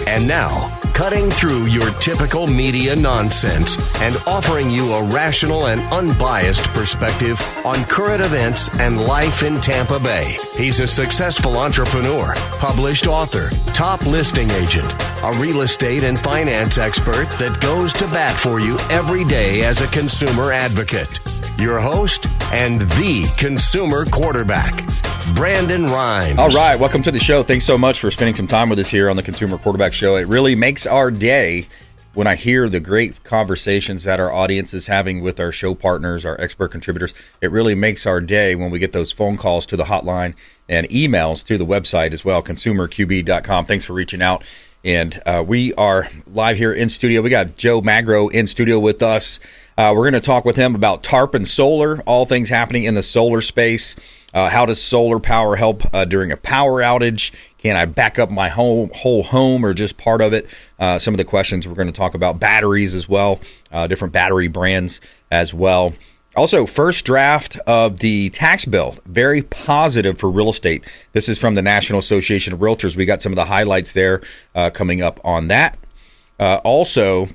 And now, cutting through your typical media nonsense and offering you a rational and unbiased perspective on current events and life in Tampa Bay. He's a successful entrepreneur, published author, top listing agent, a real estate and finance expert that goes to bat for you every day as a consumer advocate. Your host and the consumer quarterback, Brandon Rimes. All right, welcome to the show. Thanks so much for spending some time with us here on the Consumer Quarterback Show. It really makes our day when I hear the great conversations that our audience is having with our show partners, our expert contributors. It really makes our day when we get those phone calls to the hotline and emails to the website as well, consumerqb.com. Thanks for reaching out. And we are live here in studio. We got Joe Magro in studio with us. We're going to talk with him about Tarpon Solar, all things happening in the solar space. How does solar power help during a power outage? Can I back up my whole home or just part of it? Some of the questions we're going to talk about. Batteries as well, different battery brands as well. Also, first draft of the tax bill, very positive for real estate. This is from the National Association of Realtors. We got some of the highlights there coming up on that. Also,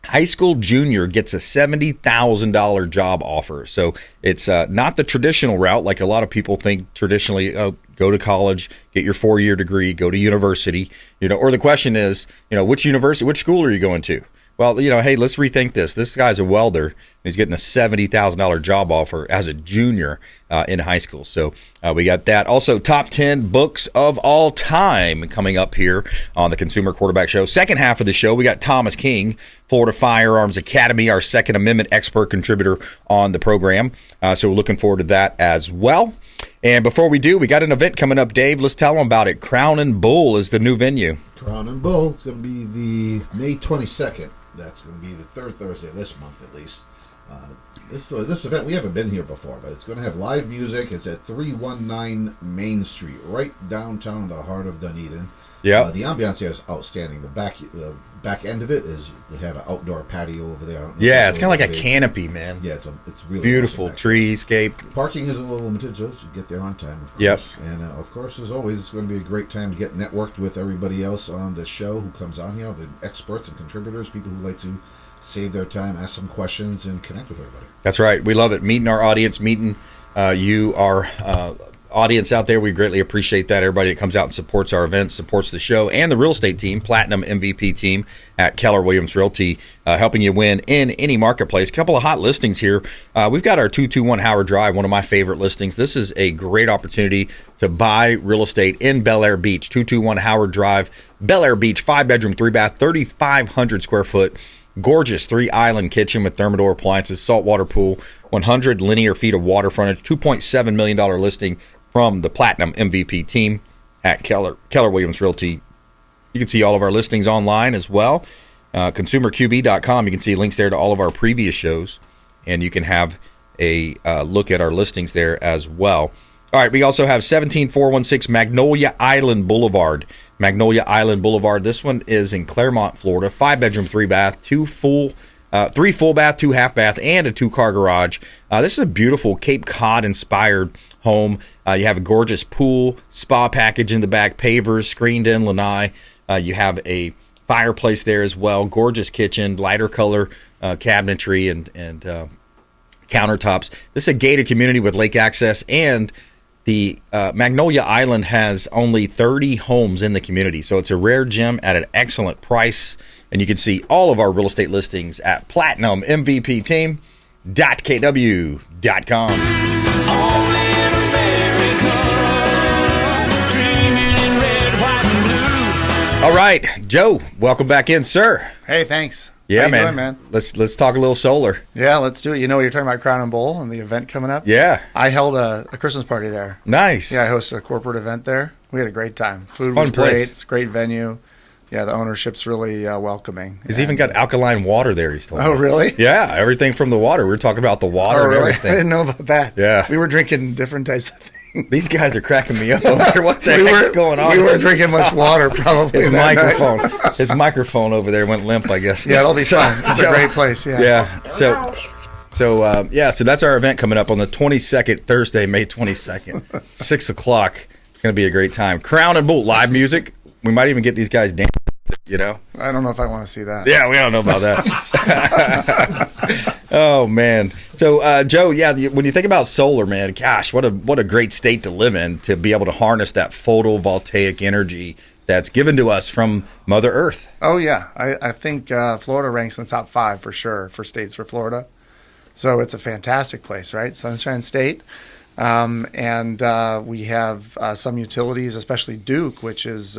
high school junior gets a $70,000 job offer. So it's not the traditional route like a lot of people think traditionally. Go to college, get your 4-year degree, go to university. Or the question is, which university, which school are you going to? Well, hey, let's rethink this. This guy's a welder, and he's getting a $70,000 job offer as a junior in high school. So we got that. Also, top 10 books of all time coming up here on the Consumer Quarterback Show. Second half of the show, we got Thomas King, Florida Firearms Academy, our Second Amendment expert contributor on the program. So we're looking forward to that as well. And before we do, we got an event coming up. Dave, let's tell them about it. Crown and Bull is the new venue. Crown and Bull. It's going to be the May 22nd. That's going to be the third Thursday this month, at least. This event, we haven't been here before, but it's going to have live music. It's at 319 Main Street, right downtown in the heart of Dunedin. Yeah. The ambiance here is outstanding. The back end of it is they have an outdoor patio over there. Yeah, it's kind of like a canopy, man. Yeah, it's really beautiful awesome treescape. Parking is a little limited, so you get there on time, of course. Yep. And of course, as always, it's going to be a great time to get networked with everybody else on the show who comes on here, the experts and contributors, people who like to save their time, ask some questions, and connect with everybody. That's right. We love it. Meeting our audience, meeting you, our audience out there. We greatly appreciate that. Everybody that comes out and supports our events, supports the show, and the real estate team, Platinum MVP team at Keller Williams Realty, helping you win in any marketplace. A couple of hot listings here. We've got our 221 Howard Drive, one of my favorite listings. This is a great opportunity to buy real estate in Bel Air Beach. 221 Howard Drive, Bel Air Beach, 5-bedroom, 3-bath, 3,500 square foot. Gorgeous 3-island kitchen with Thermador appliances, saltwater pool, 100 linear feet of water frontage, $2.7 million listing from the Platinum MVP team at Keller Williams Realty. You can see all of our listings online as well. ConsumerQB.com. You can see links there to all of our previous shows, and you can have a look at our listings there as well. All right, we also have 17416 Magnolia Island Boulevard. Magnolia Island Boulevard. This one is in Claremont, Florida. 5-bedroom, 3-bath, 3 full bath, 2 half bath, and a 2-car garage. This is a beautiful Cape Cod inspired home. You have a gorgeous pool, spa package in the back, pavers, screened in lanai. You have a fireplace there as well. Gorgeous kitchen, lighter color cabinetry and countertops. This is a gated community with lake access, and the Magnolia Island has only 30 homes in the community, so it's a rare gem at an excellent price. And you can see all of our real estate listings at platinummvpteam.kw.com. Only in America, dreaming in red, white, and blue. All right, Joe, welcome back in, sir. Hey, thanks. Yeah, How you man. doing, man. Let's talk a little solar. Yeah, let's do it. You know, you're talking about Crown and Bowl and the event coming up. Yeah. I held a Christmas party there. Nice. Yeah, I hosted a corporate event there. We had a great time. Food fun was great. place. It's a great venue. Yeah, the ownership's really welcoming. He's even got alkaline water there, he's told me. Oh, really? Yeah, everything from the water. We were talking about the water Oh, and really? everything. I didn't know about that. Yeah. We were drinking different types of things. These guys are cracking me up over here. What the heck's going on? We weren't drinking much water, probably. His that microphone. night. His microphone over there went limp, I guess. Yeah, it'll be fun. It's a great place. Yeah. Yeah. So that's our event coming up on the 22nd, Thursday, May 22nd, 6 o'clock. It's going to be a great time. Crown and Bolt live music. We might even get these guys dancing at the You know? I don't know if I want to see that. Yeah, we don't know about that. Oh man. So Joe, yeah, when you think about solar, man, gosh, what a great state to live in, to be able to harness that photovoltaic energy that's given to us from Mother Earth. Oh yeah, I think Florida ranks in the top 5 for sure for states for Florida. So it's a fantastic place, right? Sunshine State. And we have some utilities, especially Duke, which is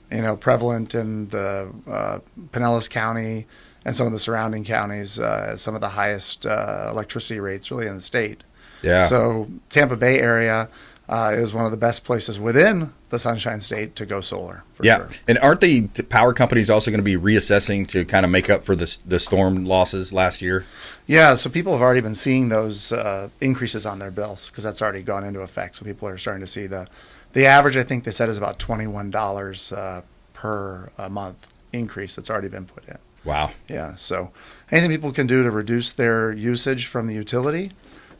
prevalent in the Pinellas County and some of the surrounding counties, some of the highest electricity rates really in the state. Yeah. So Tampa Bay area is one of the best places within the Sunshine State to go solar. For sure. And aren't the power companies also going to be reassessing to kind of make up for the storm losses last year? Yeah, so people have already been seeing those increases on their bills because that's already gone into effect. So people are starting to see the average, I think they said, is about $21 per month increase that's already been put in. Wow. Yeah, so anything people can do to reduce their usage from the utility,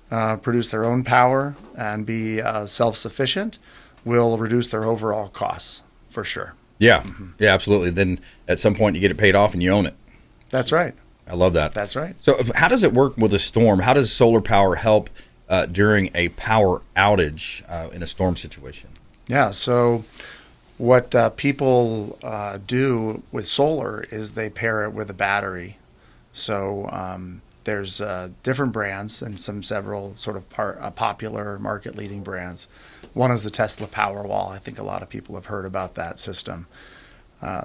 produce their own power, and be self-sufficient will reduce their overall costs for sure. Yeah, yeah, absolutely. Then at some point you get it paid off and you own it. That's right. I love that. That's right. So how does it work with a storm? How does solar power help during a power outage in a storm situation? Yeah, so what people do with solar is they pair it with a battery. So there's different brands and several sort of popular market-leading brands. One is the Tesla Powerwall. I think a lot of people have heard about that system.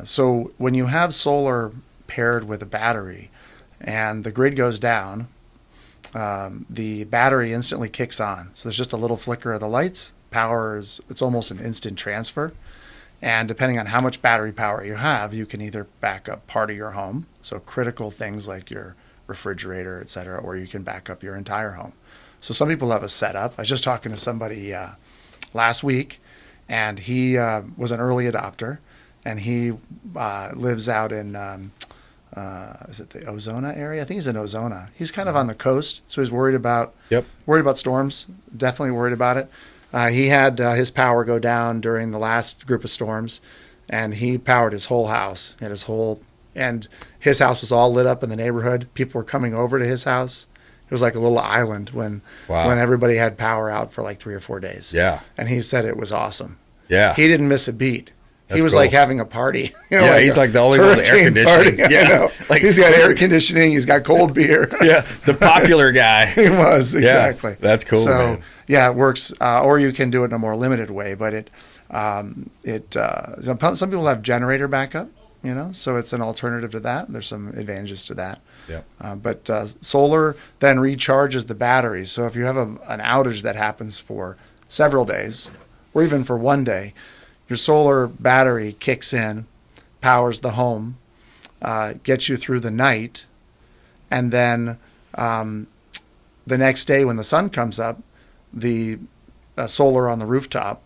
So when you have solar paired with a battery and the grid goes down, the battery instantly kicks on. So there's just a little flicker of the lights. It's almost an instant transfer. And depending on how much battery power you have, you can either back up part of your home, so critical things like your refrigerator, et cetera, or you can back up your entire home. So some people have a setup. I was just talking to somebody last week, and he was an early adopter, and he lives out in, is it the Ozona area? I think he's in Ozona. He's kind of on the coast, so he's worried about storms, definitely worried about it. He had his power go down during the last group of storms, and he powered his whole house and his house was all lit up in the neighborhood. People were coming over to his house. It was like a little island when everybody had power out for like 3 or 4 days. Yeah. And he said it was awesome. Yeah. He didn't miss a beat. That's he was cool. like having a party. He's like the only one with air conditioning. Party, yeah. Like he's got air conditioning. He's got cold beer. Yeah. The popular guy. He was, exactly. Yeah, that's cool. So, man. yeah, it works. Or you can do it in a more limited way, but some people have generator backup, so it's an alternative to that. There's some advantages to that. Yeah. But solar then recharges the batteries. So if you have an outage that happens for several days, or even for one day, your solar battery kicks in, powers the home, gets you through the night, and then the next day when the sun comes up, the solar on the rooftop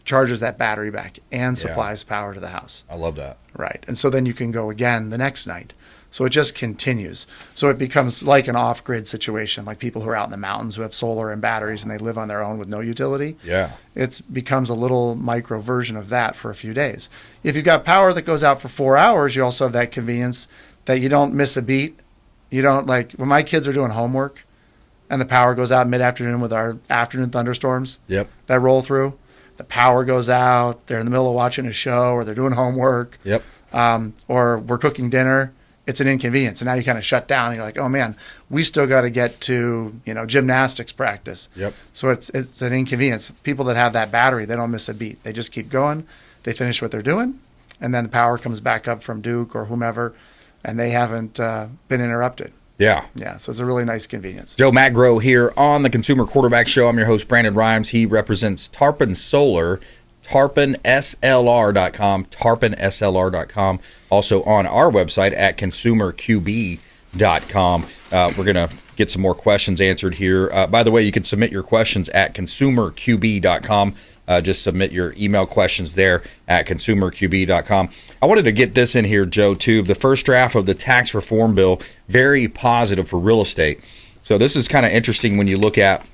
charges that battery back and supplies power to the house. I love that. Right. And so then you can go again the next night. So it just continues. So it becomes like an off-grid situation, like people who are out in the mountains who have solar and batteries and they live on their own with no utility. Yeah. It becomes a little micro version of that for a few days. If you've got power that goes out for 4 hours, you also have that convenience that you don't miss a beat. You don't, like when my kids are doing homework and the power goes out mid-afternoon with our afternoon thunderstorms that roll through, the power goes out, they're in the middle of watching a show or they're doing homework, or we're cooking dinner. It's an inconvenience. And now you kind of shut down and you're like, oh man, we still got to get to, gymnastics practice. So it's an inconvenience. People that have that battery, they don't miss a beat. They just keep going. They finish what they're doing. And then the power comes back up from Duke or whomever, and they haven't been interrupted. Yeah. Yeah. So it's a really nice convenience. Joe Magro here on the Consumer Quarterback Show. I'm your host, BRimes. He represents Tarpon Solar, tarponslr.com, tarponslr.com. Also on our website at consumerqb.com. We're going to get some more questions answered here. By the way, you can submit your questions at consumerqb.com. Just submit your email questions there at consumerqb.com. I wanted to get this in here, Joe, too. The first draft of the tax reform bill, very positive for real estate. So this is kind of interesting when you look at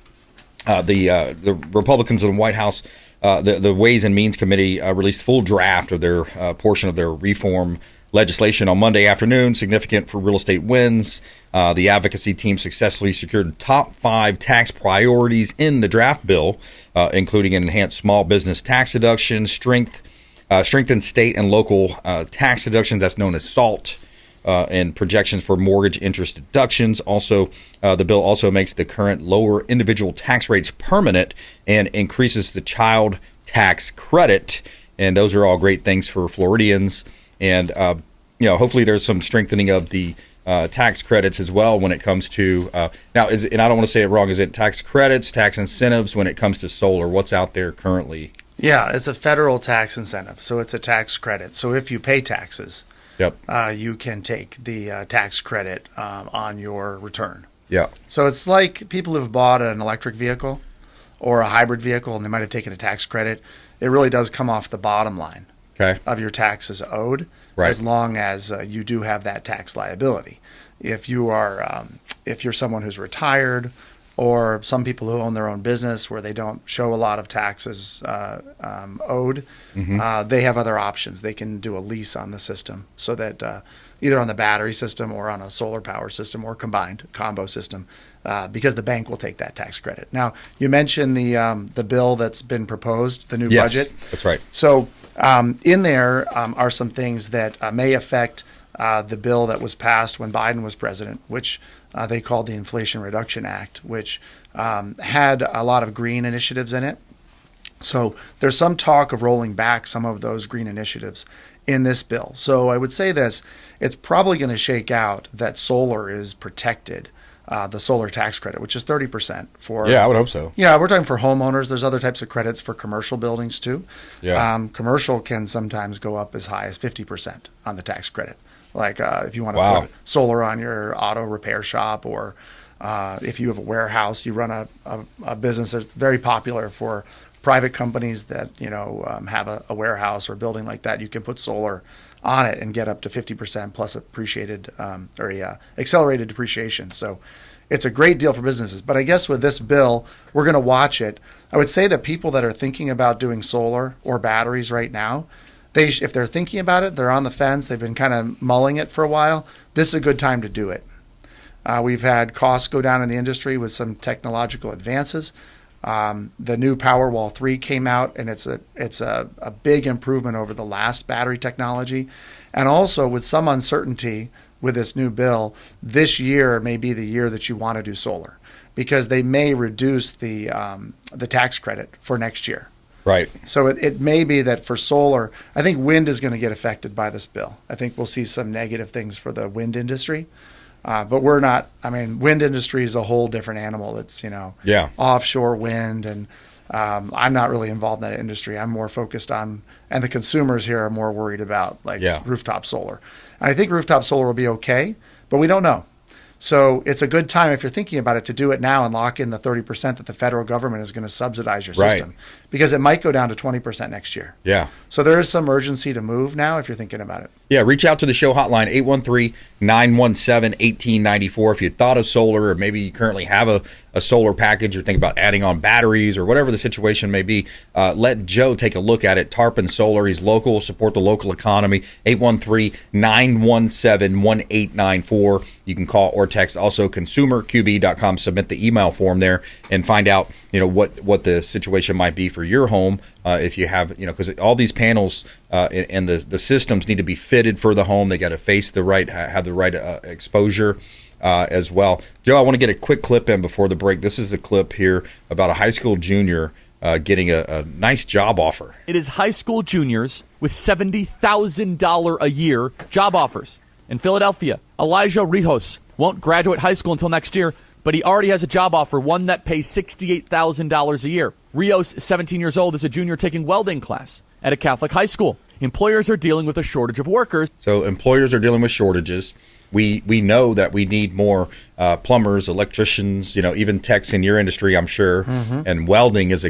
the Republicans in the White House the Ways and Means Committee released full draft of their portion of their reform legislation on Monday afternoon, significant for real estate wins. The advocacy team successfully secured top 5 tax priorities in the draft bill, including an enhanced small business tax deduction, strengthened state and local tax deductions, that's known as SALT, and projections for mortgage interest deductions. Also, the bill also makes the current lower individual tax rates permanent and increases the child tax credit. And those are all great things for Floridians. And, hopefully there's some strengthening of the tax credits as well when it comes to now. And I don't want to say it wrong. Is it tax credits, tax incentives when it comes to solar? What's out there currently? Yeah, it's a federal tax incentive. So it's a tax credit. So if you pay taxes, yep, you can take the tax credit on your return. Yeah. So it's like people who've bought an electric vehicle or a hybrid vehicle and they might have taken a tax credit. It really does come off the bottom line. Okay. Of your taxes owed, right, as long as you do have that tax liability. If you are, if you're someone who's retired, or some people who own their own business where they don't show a lot of taxes owed, they have other options. They can do a lease on the system, so that either on the battery system or on a solar power system or combined combo system, because the bank will take that tax credit. Now, you mentioned the bill that's been proposed, the new budget. That's right. So in there are some things that may affect the bill that was passed when Biden was president, which they called the Inflation Reduction Act, which had a lot of green initiatives in it. So there's some talk of rolling back some of those green initiatives in this bill. So I would say this, it's probably going to shake out that solar is protected, the solar tax credit, which is 30% for... Yeah, I would hope so. Yeah, we're talking for homeowners. There's other types of credits for commercial buildings too. Yeah. Commercial can sometimes go up as high as 50% on the tax credit. Like if you want to Wow. put solar on your auto repair shop, or if you have a warehouse, you run a business that's very popular for private companies that have a warehouse or building like that. You can put solar on it and get up to 50% plus appreciated accelerated depreciation. So it's a great deal for businesses. But I guess with this bill, we're going to watch it. I would say that people that are thinking about doing solar or batteries right now, if they're thinking about it, they're on the fence, they've been kind of mulling it for a while, this is a good time to do it. We've had costs go down in the industry with some technological advances. The new Powerwall 3 came out, and it's a big improvement over the last battery technology. And also with some uncertainty with this new bill, this year may be the year that you want to do solar, because they may reduce the tax credit for next year. Right. So it may be that for solar, I think wind is going to get affected by this bill. I think we'll see some negative things for the wind industry. But we're not, wind industry is a whole different animal. It's, offshore wind, and I'm not really involved in that industry. I'm more focused on, and the consumers here are more worried about rooftop solar. And I think rooftop solar will be okay, but we don't know. So it's a good time, if you're thinking about it, to do it now and lock in the 30% that the federal government is going to subsidize your system, because it might go down to 20% next year. Yeah. So there is some urgency to move now if you're thinking about it. Yeah, reach out to the show hotline, 813-917-1894. If you thought of solar, or maybe you currently have a solar package, or think about adding on batteries, or whatever the situation may be, let Joe take a look at it. Tarpon Solar, he's local, support the local economy, 813-917-1894. You can call or text. Also, consumerqb.com, submit the email form there and find out, what the situation might be for your home. If you have, because all these panels and the systems need to be fitted for the home. They got to face the right, have the right exposure as well. Joe, I want to get a quick clip in before the break. This is a clip here about a high school junior getting a nice job offer. It is high school juniors with $70,000 a year job offers. In Philadelphia, Elijah Rijos won't graduate high school until next year, but he already has a job offer, one that pays $68,000 a year. Rios, 17 years old, is a junior taking welding class at a Catholic high school. Employers are dealing with a shortage of workers. So employers are dealing with shortages. We know that we need more plumbers, electricians, even techs in your industry, I'm sure. Mm-hmm. And welding is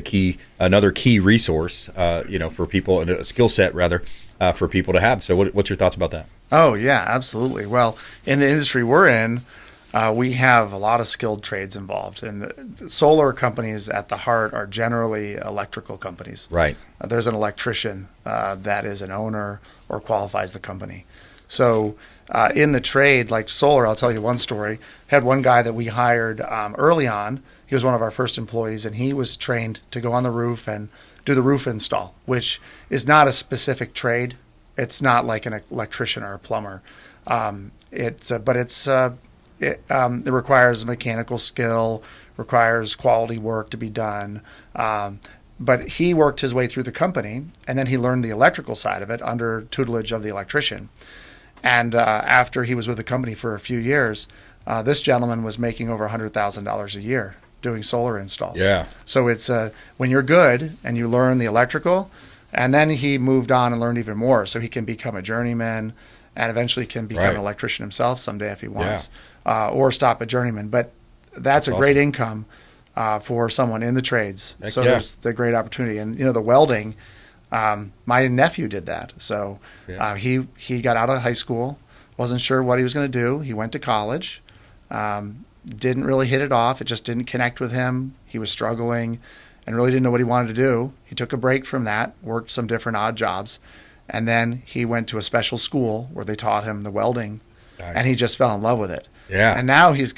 another key resource, for people, a skill set rather, for people to have. So what's your thoughts about that? Oh, yeah, absolutely. Well, in the industry we're in, We have a lot of skilled trades involved, and solar companies at the heart are generally electrical companies. Right. There's an electrician that is an owner or qualifies the company. So in the trade, like solar, I'll tell you one story. Had one guy that we hired early on. He was one of our first employees, and he was trained to go on the roof and do the roof install, which is not a specific trade. It's not like an electrician or a plumber. It requires mechanical skill, requires quality work to be done. But he worked his way through the company, and then he learned the electrical side of it under tutelage of the electrician. And after he was with the company for a few years, this gentleman was making over $100,000 a year doing solar installs. Yeah. So it's when you're good and you learn the electrical, and then he moved on and learned even more, so he can become a journeyman and eventually can become an electrician himself someday if he wants, or stop a journeyman. But that's a great income for someone in the trades. Heck, there's the great opportunity. And, the welding, my nephew did that. So he got out of high school, wasn't sure what he was going to do. He went to college, didn't really hit it off. It just didn't connect with him. He was struggling and really didn't know what he wanted to do. He took a break from that, worked some different odd jobs, and then he went to a special school where they taught him the welding, and he just fell in love with it. Yeah. And now it's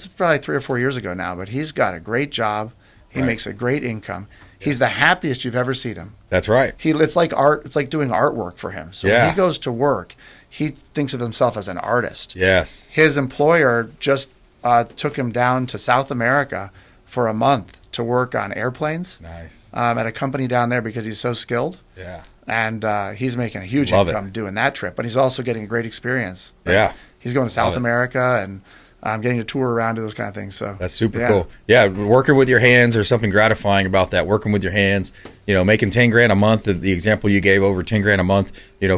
probably 3 or 4 years ago now, but he's got a great job. He makes a great income. He's the happiest you've ever seen him. That's right. It's like art. It's like doing artwork for him. So when he goes to work, he thinks of himself as an artist. Yes. His employer just took him down to South America for a month to work on airplanes. Nice. At a company down there because he's so skilled. Yeah. And he's making a huge income doing that trip. But he's also getting a great experience. He's going to South America and getting to tour around, do those kind of things. So that's super cool. Yeah, working with your hands, there's something gratifying about that. Working with your hands, making $10,000 a month. The example you gave, over $10,000 a month,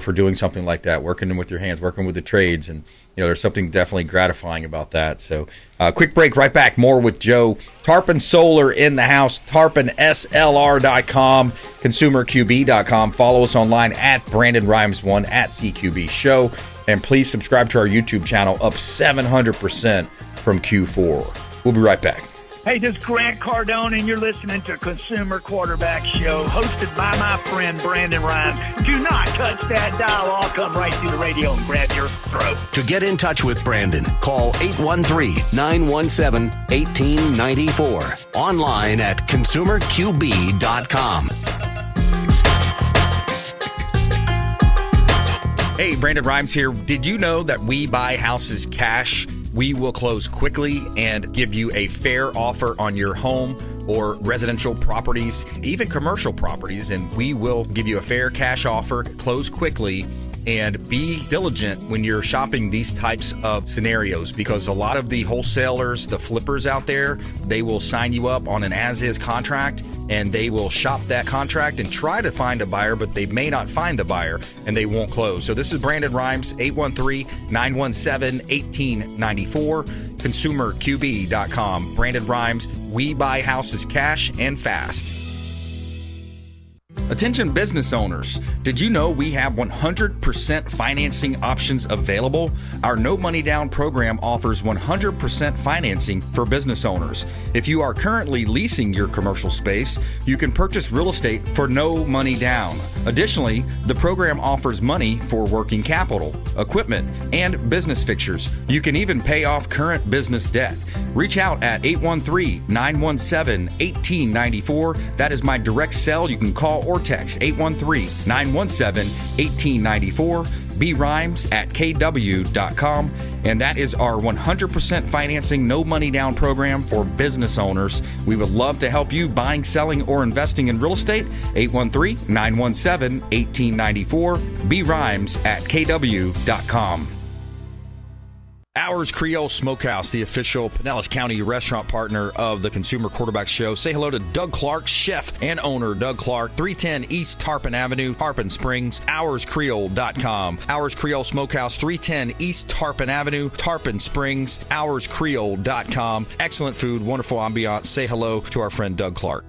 for doing something like that, working with your hands, working with the trades, and there's something definitely gratifying about that. So, quick break, right back. More with Joe. Tarpon Solar in the house. TarponSLR.com, ConsumerQB.com. Follow us online at BrandonRimes1 at CQB Show. And please subscribe to our YouTube channel, up 700% from Q4. We'll be right back. Hey, this is Grant Cardone, and you're listening to Consumer Quarterback Show, hosted by my friend Brandon Rhymes. Do not touch that dial. I'll come right through the radio and grab your throat. To get in touch with Brandon, call 813-917-1894. Online at consumerqb.com. Hey, Brandon Rhymes here. Did you know that we buy houses cash? We will close quickly and give you a fair offer on your home or residential properties, even commercial properties, and we will give you a fair cash offer, close quickly, and be diligent when you're shopping these types of scenarios, because a lot of the wholesalers, the flippers out there, they will sign you up on an as-is contract, and they will shop that contract and try to find a buyer, but they may not find the buyer, and they won't close. So this is Brandon Rhymes, 813-917-1894, consumerqb.com. Brandon Rhymes, we buy houses cash and fast. Attention business owners, did you know we have 100% financing options available? Our no money down program offers 100% financing for business owners. If you are currently leasing your commercial space, you can purchase real estate for no money down. Additionally, the program offers money for working capital, equipment, and business fixtures. You can even pay off current business debt. Reach out at 813-917-1894. That is my direct cell. You can call or text 813-917-1894. BRimes at KW.com. And that is our 100% financing, no money down program for business owners. We would love to help you buying, selling, or investing in real estate. 813-917-1894. BRimes at KW.com. Ours Creole Smokehouse, the official Pinellas County restaurant partner of the Consumer Quarterback Show. Say hello to Doug Clark, chef and owner Doug Clark, 310 East Tarpon Avenue, Tarpon Springs, ourscreole.com. Ours Creole Smokehouse, 310 East Tarpon Avenue, Tarpon Springs, ourscreole.com. Excellent food, wonderful ambiance. Say hello to our friend Doug Clark.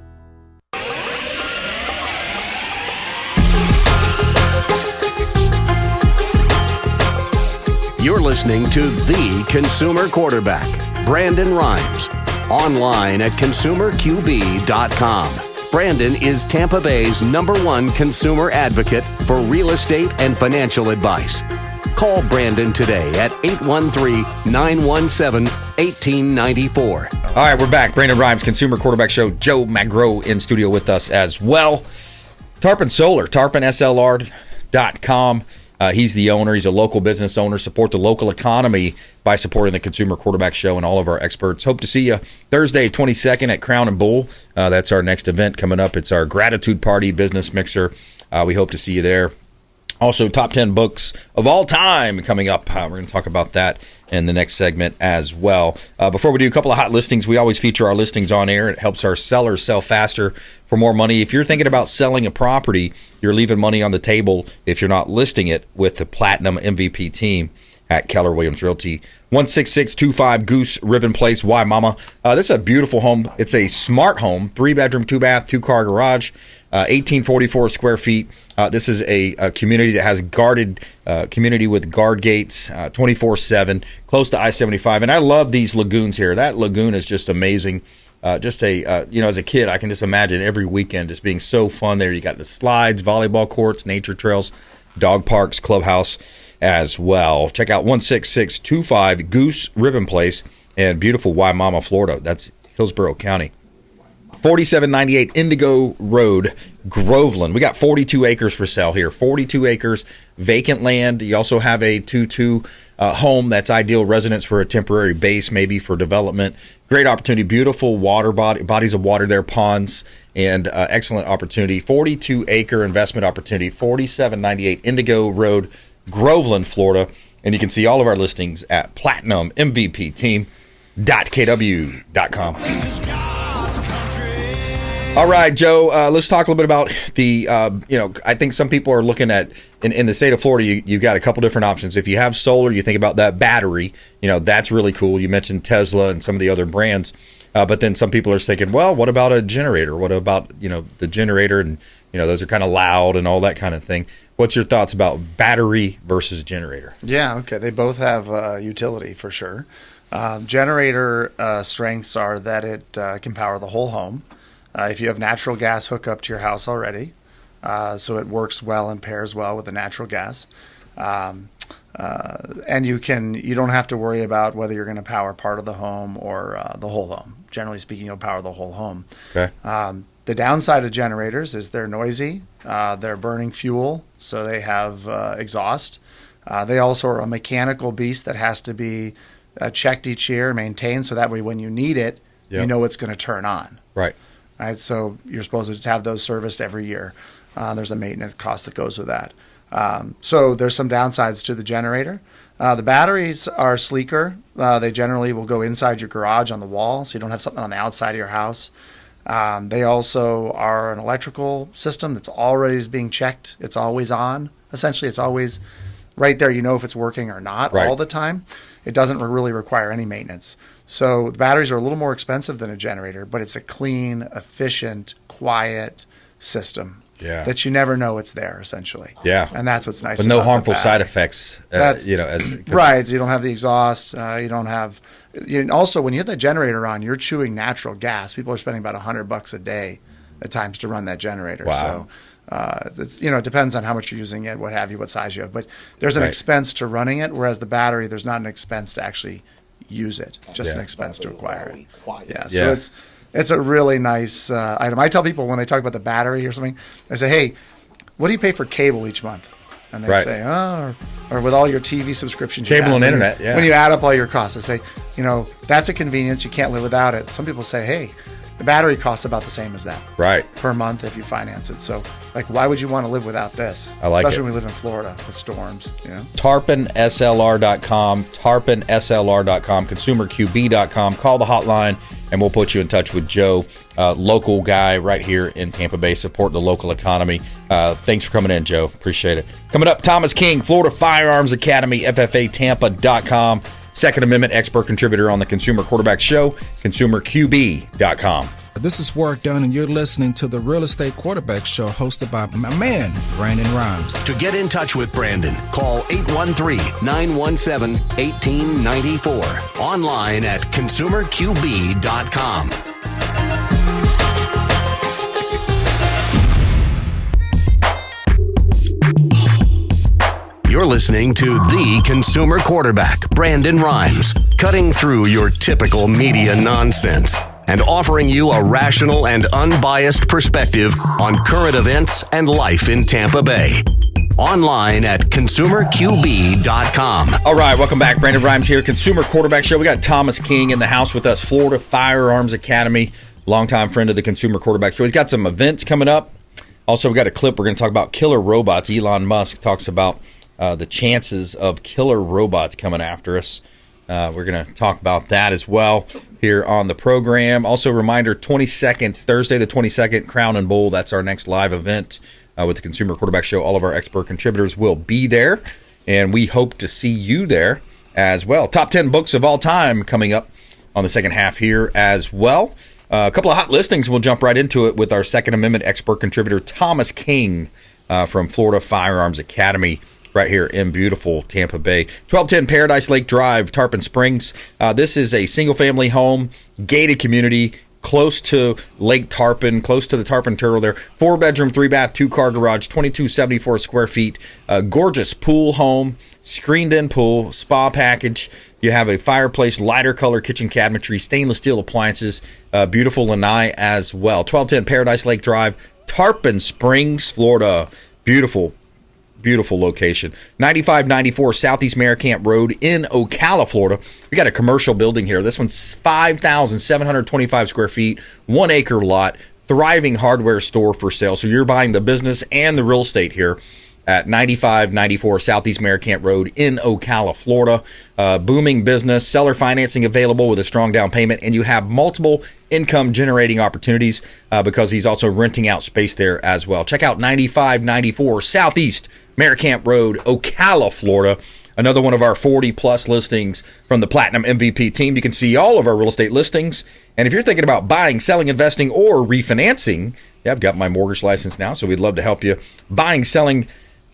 You're You're listening to the Consumer Quarterback, Brandon Rhymes. Online at consumerqb.com. Brandon is Tampa Bay's #1 consumer advocate for real estate and financial advice. Call Brandon today at 813-917-1894. All right, we're back. Brandon Rhymes, Consumer Quarterback Show. Joe Magro in studio with us as well. Tarpon Solar, tarponslr.com. He's the owner. He's a local business owner. Support the local economy by supporting the Consumer Quarterback Show and all of our experts. Hope to see you Thursday, 22nd at Crown and Bull. That's our next event coming up. It's our Gratitude Party Business Mixer. We hope to see you there. Also, top 10 books of all time coming up. We're going to talk about that in the next segment as well. Before we do a couple of hot listings, we always feature our listings on air. It helps our sellers sell faster for more money. If you're thinking about selling a property, you're leaving money on the table if you're not listing it with the Platinum MVP team at Keller Williams Realty. 16625 Goose Ribbon Place, Why Mama. This is a beautiful home. It's a smart home, 3-bedroom, 2-bath, 2-car garage, 1844 square feet. This is a community that has guarded community with guard gates 24/7, close to I-75. And I love these lagoons here. That lagoon is just amazing. As a kid, I can just imagine every weekend just being so fun there. You got the slides, volleyball courts, nature trails, dog parks, clubhouse as well. Check out 16625 Goose Ribbon Place in beautiful Wimauma, Florida. That's Hillsborough County. 4798 Indigo Road, Groveland. We got 42 acres for sale here. 42 acres, vacant land. You also have a 2-2 home that's ideal residence for a temporary base, maybe for development. Great opportunity. Beautiful water bodies of water there, ponds, and excellent opportunity. 42-acre investment opportunity. 4798 Indigo Road, Groveland, Florida. And you can see all of our listings at platinummvpteam.kw.com. All right, Joe, let's talk a little bit about the, I think some people are looking at, in the state of Florida, you've got a couple different options. If you have solar, you think about that battery, that's really cool. You mentioned Tesla and some of the other brands. But then some people are thinking, well, what about a generator? What about, the generator? And, those are kind of loud and all that kind of thing. What's your thoughts about battery versus generator? Yeah, okay. They both have utility for sure. Generator strengths are that it can power the whole home. If you have natural gas hookup to your house already, so it works well and pairs well with the natural gas. And you don't have to worry about whether you're going to power part of the home or the whole home. Generally speaking, you'll power the whole home. Okay. The downside of generators is they're noisy. They're burning fuel, so they have exhaust. They also are a mechanical beast that has to be checked each year, maintained, so that way when you need it, you know it's going to turn on. Right. Right. So you're supposed to have those serviced every year. There's a maintenance cost that goes with that. So there's some downsides to the generator. The batteries are sleeker. They generally will go inside your garage on the wall, so you don't have something on the outside of your house. They also are an electrical system that's always being checked. It's always on. Essentially, it's always right there. You know if it's working or not all the time. It doesn't really require any maintenance. So the batteries are a little more expensive than a generator, but it's a clean, efficient, quiet system that you never know it's there, essentially. Yeah. And that's what's nice But about no harmful the side effects, right. You don't have the exhaust. You don't have... also, when you have that generator on, you're chewing natural gas. People are spending about $100 a day at times to run that generator. Wow. So it's it depends on how much you're using it, what have you, what size you have. But there's an expense to running it, whereas the battery, there's not an expense to actually use it, just an expense to acquire it. So it's a really nice item. I tell people when they talk about the battery or something, I say, hey, what do you pay for cable each month? And they say, or with all your TV subscriptions, cable and internet. When you add up all your costs, I say, that's a convenience. You can't live without it. Some people say, hey, the battery costs about the same as that per month if you finance it. So, why would you want to live without this? I like Especially it. when we live in Florida with storms. TarponSLR.com, TarponSLR.com, ConsumerQB.com. Call the hotline, and we'll put you in touch with Joe, local guy right here in Tampa Bay. Support the local economy. Thanks for coming in, Joe. Appreciate it. Coming up, Thomas King, Florida Firearms Academy, FFATampa.com. Second Amendment expert contributor on the Consumer Quarterback Show, ConsumerQB.com. This is Warwick Dunn, and you're listening to the Real Estate Quarterback Show hosted by my man, Brandon Rhymes. To get in touch with Brandon, call 813-917-1894. Online at consumerqb.com. You're listening to the consumer quarterback, Brandon Rhymes, cutting through your typical media nonsense and offering you a rational and unbiased perspective on current events and life in Tampa Bay. Online at consumerqb.com. All right, welcome back. Brandon Rhymes here, Consumer Quarterback Show. We got Thomas King in the house with us, Florida Firearms Academy, longtime friend of the Consumer Quarterback Show. He's got some events coming up. Also, we got a clip. We're going to talk about killer robots. Elon Musk talks about the chances of killer robots coming after us. We're going to talk about that as well here on the program. Also, reminder, Thursday the 22nd, Crown and Bowl. That's our next live event with the Consumer Quarterback Show. All of our expert contributors will be there, and we hope to see you there as well. Top 10 books of all time coming up on the second half here as well. A couple of hot listings. We'll jump right into it with our Second Amendment expert contributor, Thomas King from Florida Firearms Academy, right here in beautiful Tampa Bay. 1210 Paradise Lake Drive, Tarpon Springs. This is a single-family home, gated community, close to Lake Tarpon, close to the Tarpon Turtle there. 4-bedroom, 3-bath, 2-car garage, 2274 square feet. Gorgeous pool home, screened-in pool, spa package. You have a fireplace, lighter color kitchen cabinetry, stainless steel appliances, beautiful lanai as well. 1210 Paradise Lake Drive, Tarpon Springs, Florida. Beautiful location. 9594 Southeast Maricamp Road in Ocala, Florida. We got a commercial building here. This one's 5,725 square feet, 1 acre lot, thriving hardware store for sale. So you're buying the business and the real estate here at 9594 Southeast Maricamp Road in Ocala, Florida. Booming business, seller financing available with a strong down payment, and you have multiple income-generating opportunities because he's also renting out space there as well. Check out 9594 Southeast Maricamp Road, Ocala, Florida. Another one of our 40-plus listings from the Platinum MVP team. You can see all of our real estate listings. And if you're thinking about buying, selling, investing, or refinancing, I've got my mortgage license now, so we'd love to help you. Buying, selling,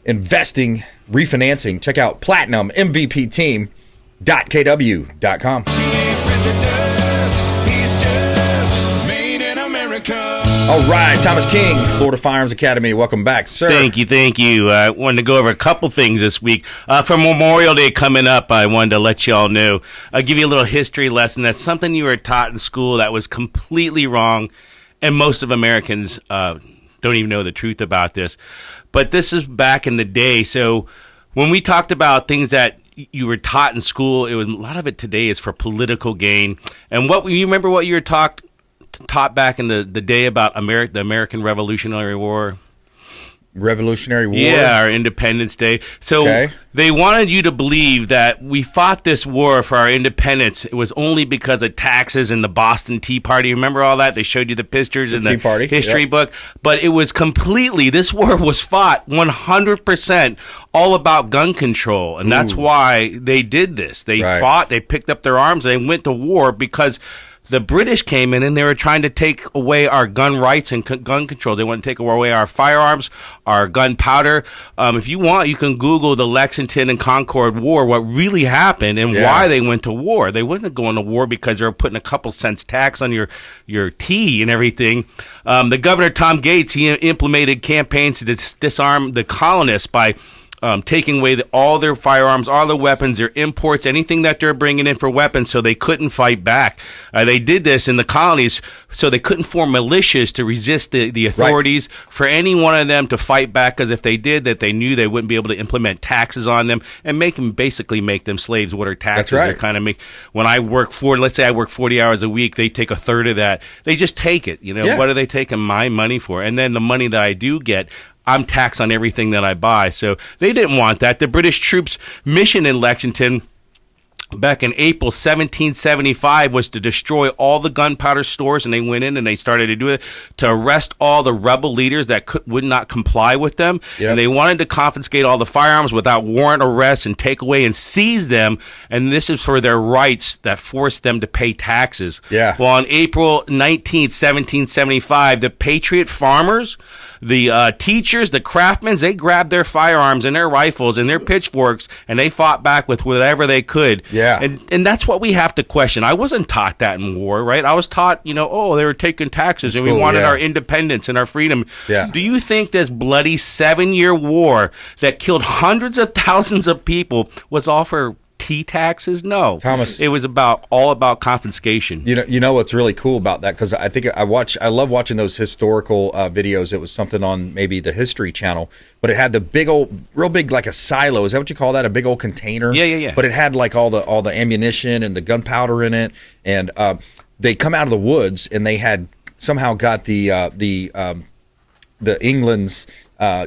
investing, refinancing. Check out PlatinumMVPteam.kw.com. All right, Thomas King, Florida Firearms Academy. Welcome back, sir. Thank you. I wanted to go over a couple things this week. For Memorial Day coming up, I wanted to let you all know. I'll give you a little history lesson. That's something you were taught in school that was completely wrong, and most of Americans don't even know the truth about this. But this is back in the day. So when we talked about things that you were taught in school, a lot of it today is for political gain. And you remember what you were taught back in the day about the American Revolutionary War? Revolutionary War? Yeah, our Independence Day. So They wanted you to believe that we fought this war for our independence. It was only because of taxes and the Boston Tea Party. Remember all that? They showed you the pictures in the history book. But it was this war was fought 100% all about gun control. And that's why they did this. They fought, they picked up their arms, and they went to war because the British came in and they were trying to take away our gun rights and gun control. They want to take away our firearms, our gunpowder. If you want, you can Google the Lexington and Concord War, what really happened and why they went to war. They wasn't going to war because they were putting a couple cents tax on your tea and everything. The governor, Tom Gates, he implemented campaigns to disarm the colonists by taking away all their firearms, all their weapons, their imports, anything that they're bringing in for weapons, so they couldn't fight back. They did this in the colonies so they couldn't form militias to resist the authorities, for any one of them to fight back, because if they did, that they knew they wouldn't be able to implement taxes on them and basically make them slaves. What are taxes? They're kind of when I work let's say I work 40 hours a week, they take a third of that. They just take it. What are they taking my money for? And then the money that I do get, I'm taxed on everything that I buy. So they didn't want that. The British troops' mission in Lexington back in April 1775 was to destroy all the gunpowder stores, and they went in and they started to do it to arrest all the rebel leaders that would not comply with them. Yep. And they wanted to confiscate all the firearms without warrant arrest and take away and seize them. And this is for their rights that forced them to pay taxes. Yeah. Well, on April 19th, 1775, the Patriot farmers, the teachers, the craftsmen, they grabbed their firearms and their rifles and their pitchforks, and they fought back with whatever they could. Yeah. And that's what we have to question. I wasn't taught that in war, right? I was taught, they were taking taxes and we wanted our independence and our freedom. Yeah. Do you think this bloody 7-year war that killed hundreds of thousands of people was all for tea taxes? No, Thomas, it was all about confiscation. You know what's really cool about that, because I think I love watching those historical videos. It was something on maybe the History Channel, but it had the real big, like a silo. Is that what you call that? A big old container? Yeah. But it had like all the ammunition and the gunpowder in it, and they come out of the woods and they had somehow got the England's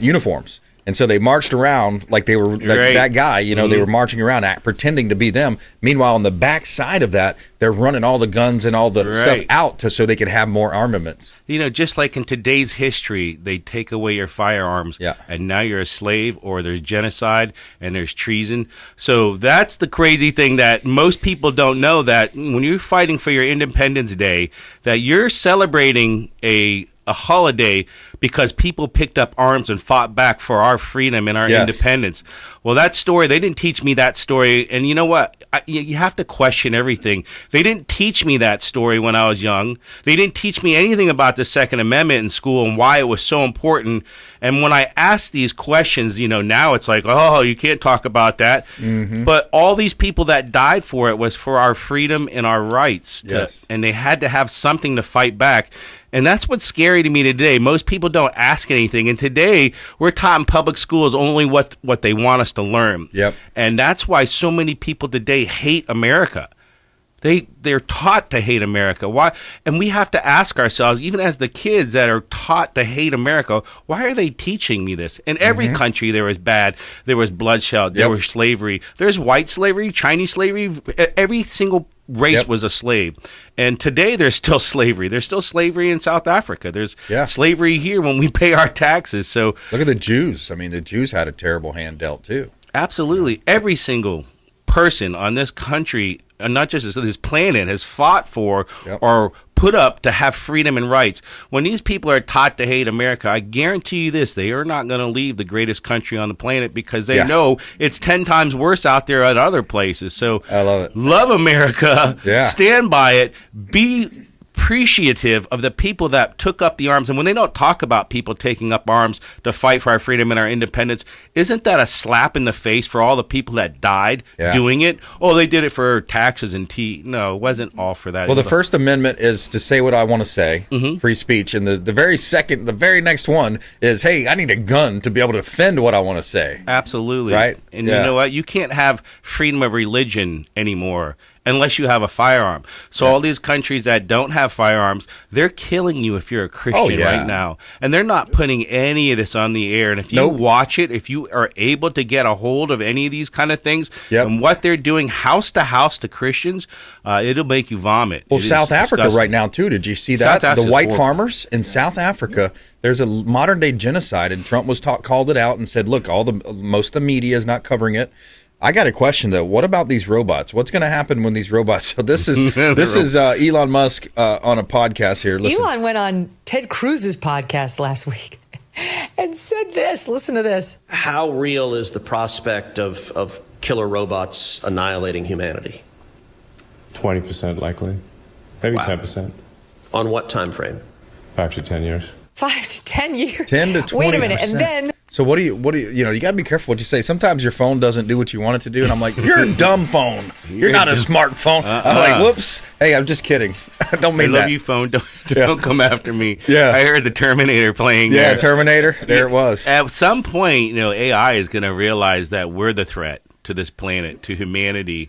uniforms. And so they marched around like they were that guy, they were marching around pretending to be them. Meanwhile, on the back side of that, they're running all the guns and all the stuff out so they can have more armaments. Just like in today's history, they take away your firearms, and now you're a slave, or there's genocide and there's treason. So that's the crazy thing that most people don't know, that when you're fighting for your Independence Day, that you're celebrating a holiday because people picked up arms and fought back for our freedom and our independence. Well, that story, they didn't teach me that story. And you know what? You have to question everything. They didn't teach me that story when I was young. They didn't teach me anything about the Second Amendment in school and why it was so important. And when I ask these questions, now it's like, oh, you can't talk about that. Mm-hmm. But all these people that died for it was for our freedom and our rights. And they had to have something to fight back. And that's what's scary to me today. Most people don't ask anything. And today, we're taught in public schools only what they want us to learn. Yep. And that's why so many people today hate America. They're taught to hate America. Why? And we have to ask ourselves, even as the kids that are taught to hate America, why are they teaching me this? In every country, there was there was bloodshed, there was slavery. There's white slavery, Chinese slavery. Every single race was a slave. And today, there's still slavery. There's still slavery in South Africa. There's slavery here when we pay our taxes. So look at the Jews. I mean, the Jews had a terrible hand dealt, too. Absolutely. Every single person on this country, and not just this planet, has fought for or put up to have freedom and rights. When these people are taught to hate America, I guarantee you this, they are not going to leave the greatest country on the planet, because they know it's 10 times worse out there at other places. So I love it. Love America. Stand by it. Be appreciative of the people that took up the arms. And when they don't talk about people taking up arms to fight for our freedom and our independence, isn't that a slap in the face for all the people that died doing it? Oh, they did it for taxes and tea. No, it wasn't all for that. Well, the First Amendment is to say what I want to say, free speech. And the very next one is, hey, I need a gun to be able to defend what I want to say. Absolutely. Right? And you know what? You can't have freedom of religion anymore unless you have a firearm. So all these countries that don't have firearms, they're killing you if you're a Christian right now. And they're not putting any of this on the air. And if you watch it, if you are able to get a hold of any of these kind of things and what they're doing house to house to Christians, it'll make you vomit. Well, South Africa right now, too. Did you see that? The white farmers in South Africa, there's a modern-day genocide, and Trump was called it out and said, look, most of the media is not covering it. I got a question, though. What about these robots? What's going to happen when these robots... So this is Elon Musk on a podcast here. Listen. Elon went on Ted Cruz's podcast last week and said this. Listen to this. How real is the prospect of killer robots annihilating humanity? 20% likely. Maybe 10%. On what time frame? 5 to 10 years. 5 to 10 years? 10 to 20%. Wait a minute. And then... So what do you got to be careful what you say. Sometimes your phone doesn't do what you want it to do, and I'm like, you're a dumb phone. You're not a smartphone. I'm like, whoops. Hey, I'm just kidding. Don't mean that. I love you, phone. Don't come after me. Yeah. I heard the Terminator playing. Yeah, Terminator. There it was. At some point, AI is going to realize that we're the threat to this planet, to humanity.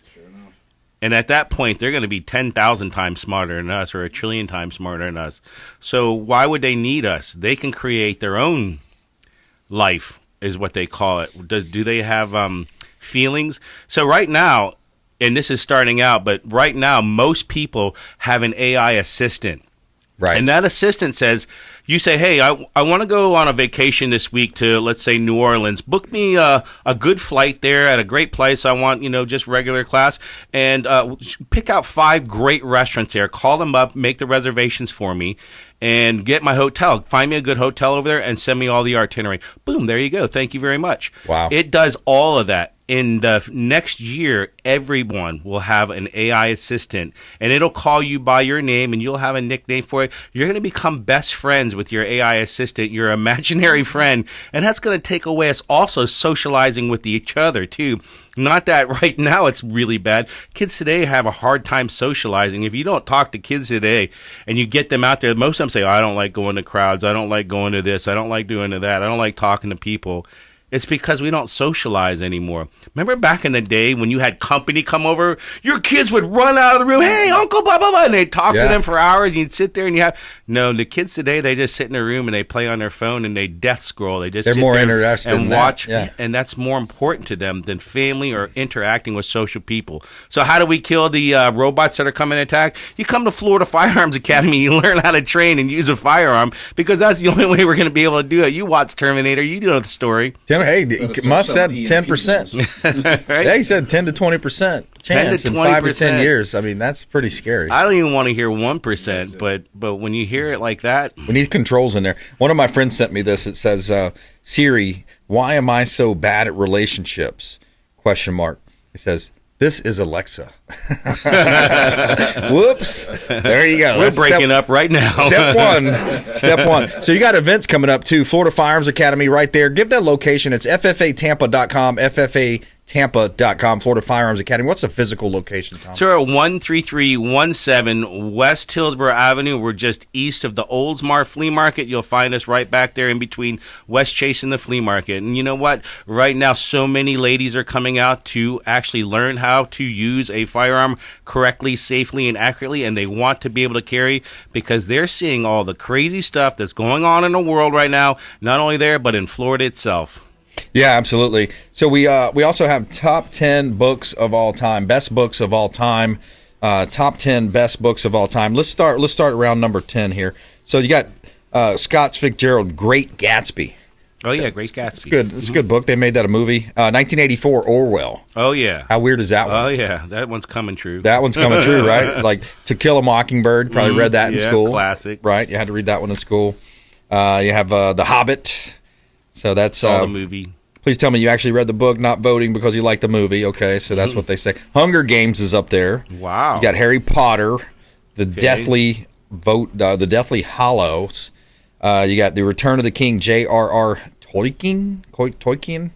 And at that point, they're going to be 10,000 times smarter than us, or 1 trillion times smarter than us. So why would they need us? They can create their own life, is what they call it. Do they have feelings? So right now, and this is starting out, but right now most people have an AI assistant. Right. And that assistant says, you say, hey, I want to go on a vacation this week to, let's say, New Orleans. Book me a good flight there at a great place. I want, just regular class. And pick out 5 great restaurants there. Call them up, make the reservations for me, and get my hotel. Find me a good hotel over there and send me all the itinerary. Boom, there you go. Thank you very much. Wow. It does all of that. In the next year, everyone will have an AI assistant, and it'll call you by your name, and you'll have a nickname for it. You're going to become best friends with your AI assistant, your imaginary friend, and that's going to take away us also socializing with each other, too. Not that right now it's really bad. Kids today have a hard time socializing. If you don't talk to kids today and you get them out there, most of them say, I don't like going to crowds. I don't like going to this. I don't like doing to that. I don't like talking to people. It's because we don't socialize anymore. Remember back in the day when you had company come over, your kids would run out of the room, hey, uncle, blah, blah, blah, and they'd talk to them for hours, and you'd sit there and no, the kids today, they just sit in a room and they play on their phone and they death scroll. They're sit more interested and in watch, that. And that's more important to them than family or interacting with social people. So how do we kill the robots that are coming to attack? You come to Florida Firearms Academy, you learn how to train and use a firearm, because that's the only way we're going to be able to do it. You watch Terminator, you know the story. Hey, Musk said 10%. Right? Yeah, he said 10 to 20% chance in 5 to 10 years. I mean, that's pretty scary. I don't even want to hear 1%, but when you hear it like that, we need controls in there. One of my friends sent me this. It says, Siri, why am I so bad at relationships? ? It says, this is Alexa. Whoops. There you go. We're breaking up right now. Step one. So you got events coming up, too. Florida Firearms Academy right there. Give that location. It's ffatampa.com, ffatampa.com, Florida Firearms Academy. What's the physical location, Tom? So 13317 West Hillsborough Avenue. We're just east of the Oldsmar Flea Market. You'll find us right back there in between West Chase and the flea market. And you know what? Right now, so many ladies are coming out to actually learn how to use a firearm correctly, safely, and accurately, and they want to be able to carry because they're seeing all the crazy stuff that's going on in the world right now, not only there, but in Florida itself. Yeah, absolutely. So we also have top 10 books of all time, best books of all time, top 10 best books of all time. Let's start around number 10 here. So you got Scott Fitzgerald, Great Gatsby. Oh, yeah, Great Gatsby. It's good. It's a good book. They made that a movie. 1984, Orwell. Oh, yeah. How weird is that one? Oh, yeah. That one's coming true. That one's coming true, right? Like To Kill a Mockingbird. Probably read that in school. Classic. Right? You had to read that one in school. You have The Hobbit. So that's the movie. Please tell me you actually read the book, not voting because you like the movie. Okay, so that's what they say. Hunger Games is up there. Wow. You got Harry Potter, The Deathly Hallows. You got The Return of the King, J.R.R. Tolkien,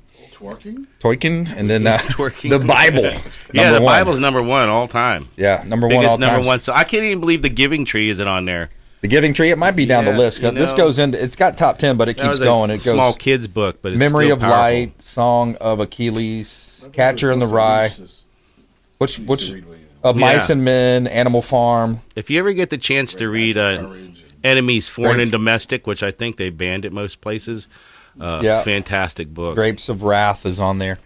and then the Bible. Yeah, the Bible's number one all time. Yeah, number one all time. Number one. So I can't even believe The Giving Tree isn't on there. The Giving Tree, it might be down the list. This goes into, it's got top 10, but it keeps going. It goes small kids book, but it's Memory still of powerful. Light, Song of Achilles, Catcher in the Rye. Which Mice and Men, Animal Farm. If you ever get the chance to read Enemies, Foreign and Domestic, which I think they banned at most places, fantastic book. Grapes of Wrath is on there.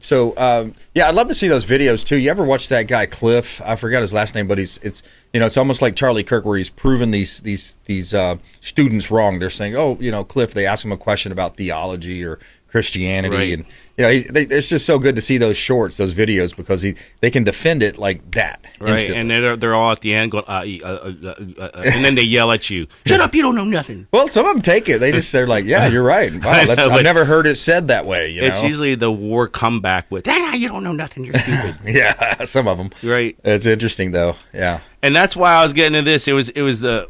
So, I'd love to see those videos, too. You ever watch that guy, Cliff? I forgot his last name, but it's almost like Charlie Kirk, where he's proven these students wrong. They're saying, Cliff, they ask him a question about theology or Christianity, right. And it's just so good to see those shorts, those videos, because they can defend it like that, right? Instantly. And they're all at the end going, and then they yell at you, "Shut up! You don't know nothing." Well, some of them take it. They're like, "Yeah, you're right." Wow, I've never heard it said that way. It's usually the war comeback with, "You don't know nothing. You're stupid." Yeah, some of them. Right. It's interesting though. Yeah. And that's why I was getting into this. It was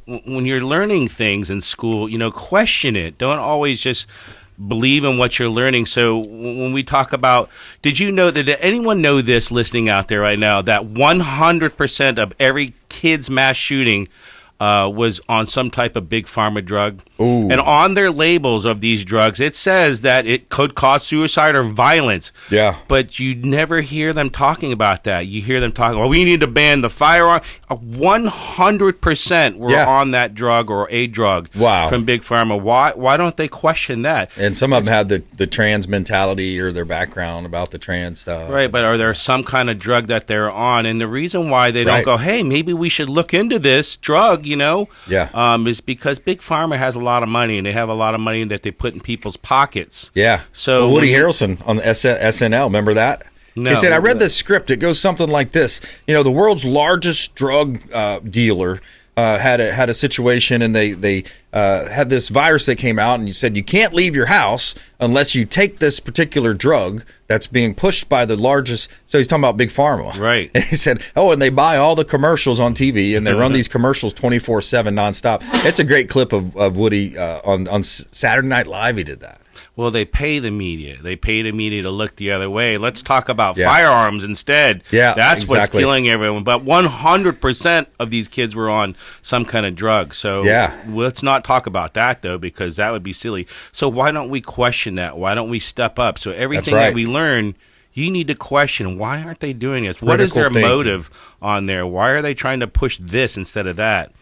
when you're learning things in school, question it. Don't always just believe in what you're learning. So when we talk about, did anyone know this listening out there right now, that 100% of every kid's mass shooting was on some type of big pharma drug. Ooh. And on their labels of these drugs, it says that it could cause suicide or violence. Yeah. But you never hear them talking about that. You hear them talking, well, we need to ban the firearm. 100% were on that drug or a drug from big pharma. Why don't they question that? And some of them had the trans mentality or their background about the trans stuff. Right, but are there some kind of drug that they're on? And the reason why they don't go, hey, maybe we should look into this drug, is because big pharma has a lot of money, and they have a lot of money that they put in people's pockets. Yeah. So Woody Harrelson on the SNL, remember that? No, he said, I read this script. It goes something like this. The world's largest drug dealer had a situation, and they had this virus that came out, and you said you can't leave your house unless you take this particular drug that's being pushed by the largest. So he's talking about big pharma, right? And he said, and they buy all the commercials on TV, and they run these commercials 24/7 nonstop. It's a great clip of Woody on Saturday Night Live. He did that. Well, they pay the media. They pay the media to look the other way. Let's talk about firearms instead. Yeah, that's what's killing everyone. But 100% of these kids were on some kind of drug. So let's not talk about that, though, because that would be silly. So why don't we question that? Why don't we step up? So everything that we learn, you need to question, why aren't they doing this? What is their motive on there? Why are they trying to push this instead of that?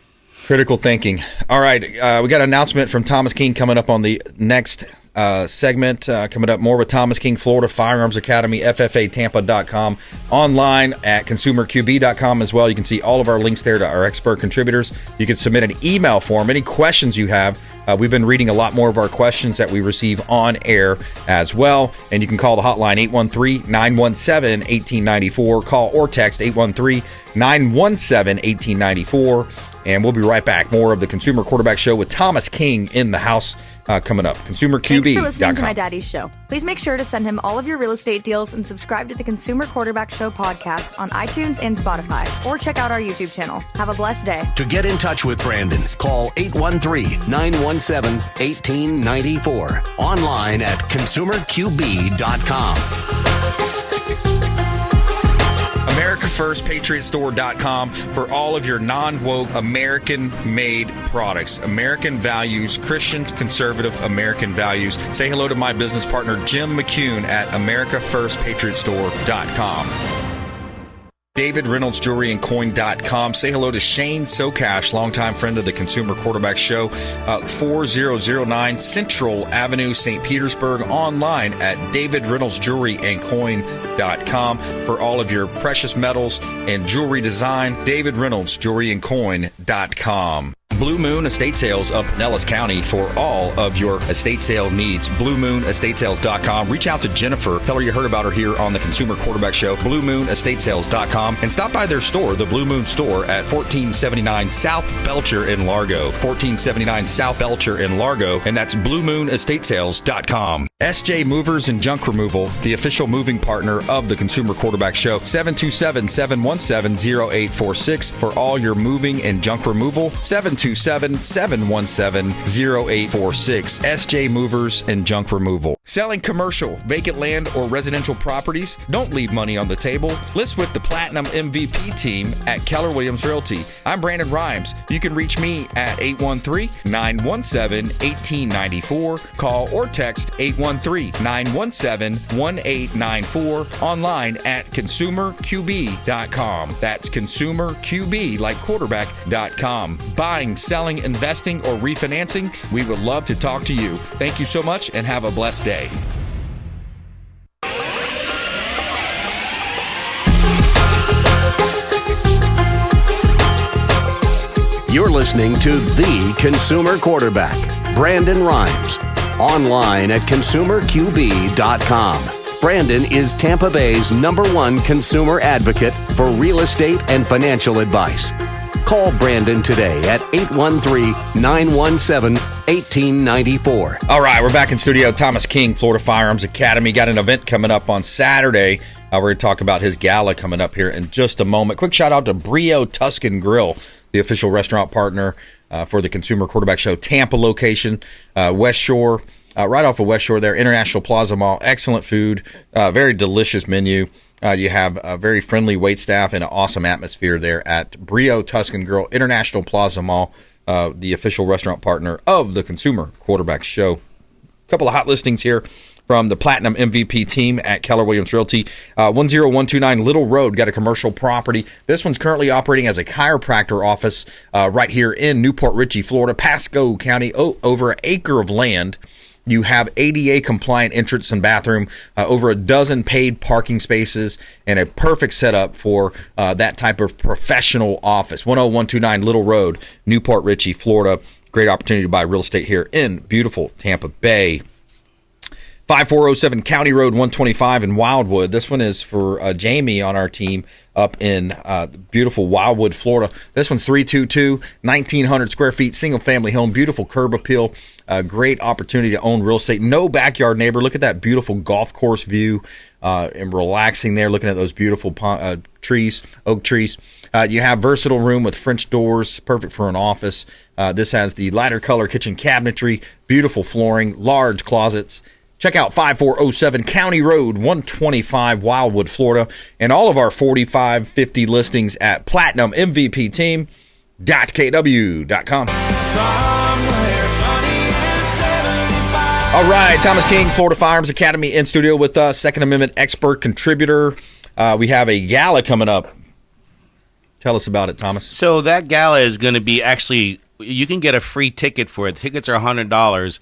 Critical thinking. All right, we got an announcement from Thomas King coming up on the next segment. Coming up, more with Thomas King, Florida Firearms Academy, FFAtampa.com, online at consumerqb.com as well. You can see all of our links there to our expert contributors. You can submit an email form, any questions you have. We've been reading a lot more of our questions that we receive on air as well. And you can call the hotline 813-917-1894. Call or text 813-917-1894. And we'll be right back. More of the Consumer Quarterback Show with Thomas King in the house coming up. ConsumerQB.com. Thanks for listening to my daddy's show. Please make sure to send him all of your real estate deals and subscribe to the Consumer Quarterback Show podcast on iTunes and Spotify. Or check out our YouTube channel. Have a blessed day. To get in touch with Brandon, call 813-917-1894. Online at ConsumerQB.com. AmericaFirstPatriotStore.com for all of your non-woke, American-made products. American values, Christian, conservative American values. Say hello to my business partner, Jim McCune at AmericaFirstPatriotStore.com. David Reynolds Jewelry and Coin.com. Say hello to Shane Socash, longtime friend of the Consumer Quarterback Show. 4009 Central Avenue, St. Petersburg. Online at David Reynolds Jewelry and Coin.com for all of your precious metals and jewelry design. David Reynolds Jewelry and Coin.com. Blue Moon Estate Sales of Pinellas County for all of your estate sale needs. BlueMoonEstateSales.com. Reach out to Jennifer. Tell her you heard about her here on the Consumer Quarterback Show. BlueMoonEstateSales.com. And stop by their store, the Blue Moon Store, at 1479 South Belcher in Largo. 1479 South Belcher in Largo. And that's BlueMoonEstateSales.com. SJ Movers and Junk Removal, the official moving partner of the Consumer Quarterback Show. 727-717-0846 for all your moving and junk removal. 727-717-0846. SJ Movers and Junk Removal. Selling commercial, vacant land, or residential properties? Don't leave money on the table. List with the Platinum MVP team at Keller Williams Realty. I'm Brandon Rhymes. You can reach me at 813-917-1894. Call or text 813-917-1894. Online at consumerqb.com. That's consumerqb, like quarterback.com. Buying, selling, investing, or refinancing, we would love to talk to you. Thank you so much and have a blessed day. You're listening to The Consumer Quarterback, Brandon Rhymes. Online at consumerqb.com. Brandon is Tampa Bay's #1 consumer advocate for real estate and financial advice. Call Brandon today at 813-917-1894. All right, we're back in studio. Thomas King, Florida Firearms Academy. Got an event coming up on Saturday. We're going to talk about his gala coming up here in just a moment. Quick shout out to Brio Tuscan Grill, the official restaurant partner for the Consumer Quarterback Show. Tampa location, West Shore, right off of West Shore there, International Plaza Mall. Excellent food, very delicious menu. You have a very friendly wait staff and an awesome atmosphere there at Brio Tuscan Grill, International Plaza Mall, the official restaurant partner of the Consumer Quarterback Show. A couple of hot listings here from the Platinum MVP team at Keller Williams Realty. 10129 Little Road, got a commercial property. This one's currently operating as a chiropractor office right here in Newport Richey, Florida, Pasco County, over an acre of land. You have ADA compliant entrance and bathroom, over a dozen paid parking spaces, and a perfect setup for that type of professional office. 10129 Little Road, Newport Richey, Florida. Great opportunity to buy real estate here in beautiful Tampa Bay. 5407 County Road 125 in Wildwood. This one is for Jamie on our team up in beautiful Wildwood, Florida. This one's 322, 1,900 square feet, single-family home, beautiful curb appeal, great opportunity to own real estate. No backyard neighbor. Look at that beautiful golf course view and relaxing there, looking at those beautiful trees, oak trees. You have versatile room with French doors, perfect for an office. This has the lighter color kitchen cabinetry, beautiful flooring, large closets. Check out 5407 County Road 125, Wildwood, Florida, and all of our 4550 listings at platinummvpteam.kw.com. All right, Thomas King, Florida Firearms Academy in studio with us, Second Amendment expert contributor. We have a gala coming up. Tell us about it, Thomas. So that gala is going to be actually... You can get a free ticket for it. The tickets are $100.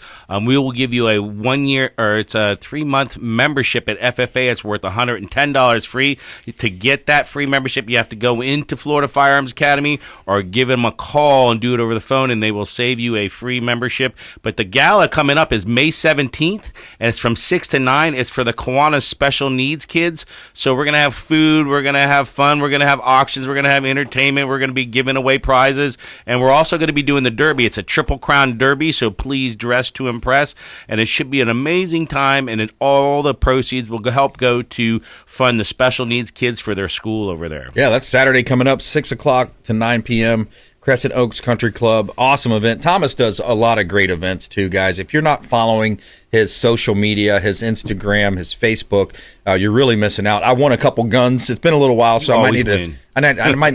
We will give you a 3-month membership at FFA. It's worth $110 free. To get that free membership, you have to go into Florida Firearms Academy or give them a call and do it over the phone, and they will save you a free membership. But the gala coming up is May 17th, and it's from 6 to 9. It's for the Kiwanis special needs kids. So we're going to have food. We're going to have fun. We're going to have auctions. We're going to have entertainment. We're going to be giving away prizes, and we're also going to be doing the Derby. It's a Triple Crown Derby, so please dress to impress. And it should be an amazing time, and all the proceeds will help go to fund the special needs kids for their school over there. Yeah, that's Saturday coming up, 6 o'clock to 9 p.m., Crescent Oaks Country Club. Awesome event. Thomas does a lot of great events, too, guys. If you're not following his social media, his Instagram, his Facebook, you're really missing out. I won a couple guns. It's been a little while, so I might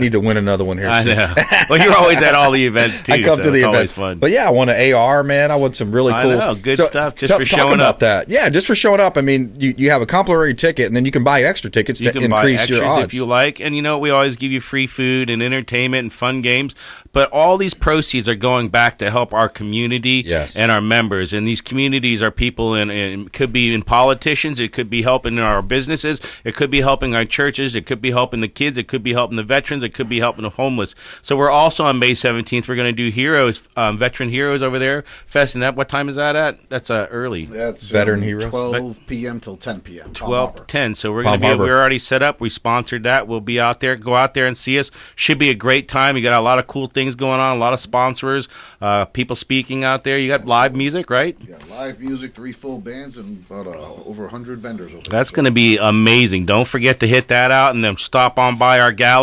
need to win another one here soon. I know. Well, you're always at all the events, too. I come to the events. Always fun. But, yeah, I won an AR, man. I won some really cool. I know. Good stuff just for showing up. About that. Yeah, just for showing up. I mean, you have a complimentary ticket, and then you can buy extra tickets to increase your odds. If you like. And, we always give you free food and entertainment and fun games. But all these proceeds are going back to help our community and our members. And these communities are people and could be in politicians. It could be helping our businesses. It could be helping our churches. It could be helping the kids. It could be helping the veterans. It could be helping the homeless. So we're also on May 17th. We're going to do Heroes, Veteran Heroes over there. Fest. And what time is that at? That's early. That's Veteran Heroes. 12 p.m. till 10 p.m. 12 to 10. So we're going to be. We're already set up. We sponsored that. We'll be out there. Go out there and see us. Should be a great time. You got a lot of cool things going on. A lot of sponsors. People speaking out there. You got live music, right? Yeah, live music, 3 full bands, and about over 100 vendors over there. That's going to be amazing. Don't forget to hit that out and then stop on by our gala.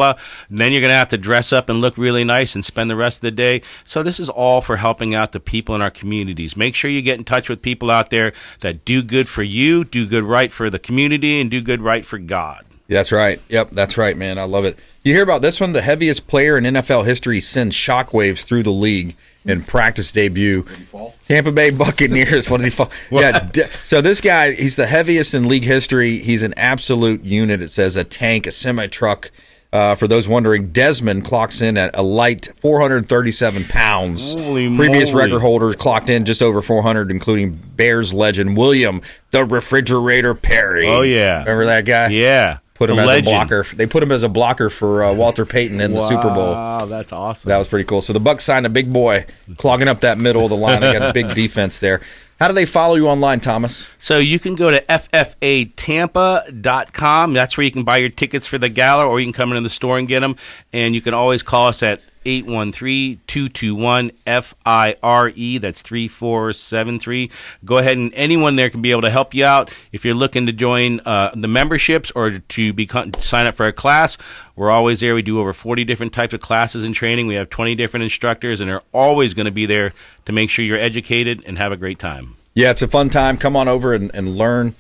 And then you're going to have to dress up and look really nice and spend the rest of the day. So this is all for helping out the people in our communities. Make sure you get in touch with people out there that do good for you, do good right for the community, and do good right for God. That's right. Yep, that's right, man. I love it. You hear about this one? The heaviest player in NFL history sends shockwaves through the league in practice debut. Did he fall? Tampa Bay Buccaneers. What did he fall? Yeah. So this guy, he's the heaviest in league history. He's an absolute unit. It says a tank, a semi-truck. For those wondering, Desmond clocks in at a light 437 pounds. Holy Previous moly. record holders clocked in just over 400, including Bears legend William the Refrigerator Perry. Oh, yeah. Remember that guy? Yeah. Put him a as legend. a blocker. They put him as a blocker for Walter Payton in the Super Bowl. Wow, that's awesome. That was pretty cool. So the Bucs signed a big boy, clogging up that middle of the line. They got a big defense there. How do they follow you online, Thomas? So you can go to ffatampa.com. That's where you can buy your tickets for the gala, or you can come into the store and get them. And you can always call us at 813-221-FIRE. That's 3473. Go ahead, and anyone there can be able to help you out. If you're looking to join the memberships or to sign up for a class, we're always there. We do over 40 different types of classes and training. We have 20 different instructors, and they're always going to be there to make sure you're educated and have a great time. Yeah, it's a fun time. Come on over and learn.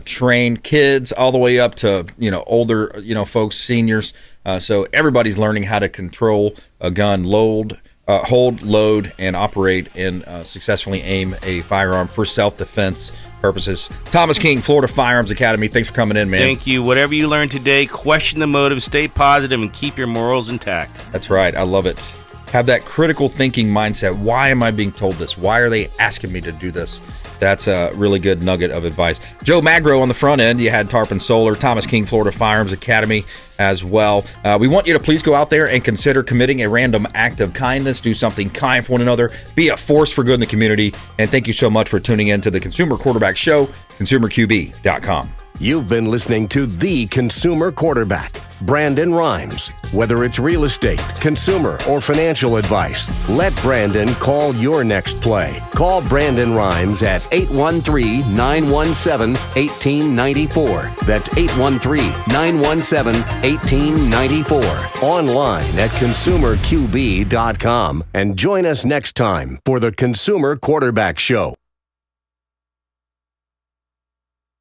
train kids all the way up to older folks, seniors. So everybody's learning how to control a gun, hold, load, and operate, and successfully aim a firearm for self-defense purposes. Thomas King, Florida Firearms Academy. Thanks for coming in, man. Thank you. Whatever you learned today, question the motive, stay positive, and keep your morals intact. That's right. I love it. Have that critical thinking mindset. Why am I being told this? Why are they asking me to do this? That's a really good nugget of advice. Joe Magro on the front end. You had Tarpon Solar, Thomas King, Florida Firearms Academy as well. We want you to please go out there and consider committing a random act of kindness. Do something kind for one another. Be a force for good in the community. And thank you so much for tuning in to the Consumer Quarterback Show, consumerqb.com. You've been listening to The Consumer Quarterback, Brandon Rimes. Whether it's real estate, consumer, or financial advice, let Brandon call your next play. Call Brandon Rimes at 813-917-1894. That's 813-917-1894. Online at consumerqb.com. And join us next time for The Consumer Quarterback Show.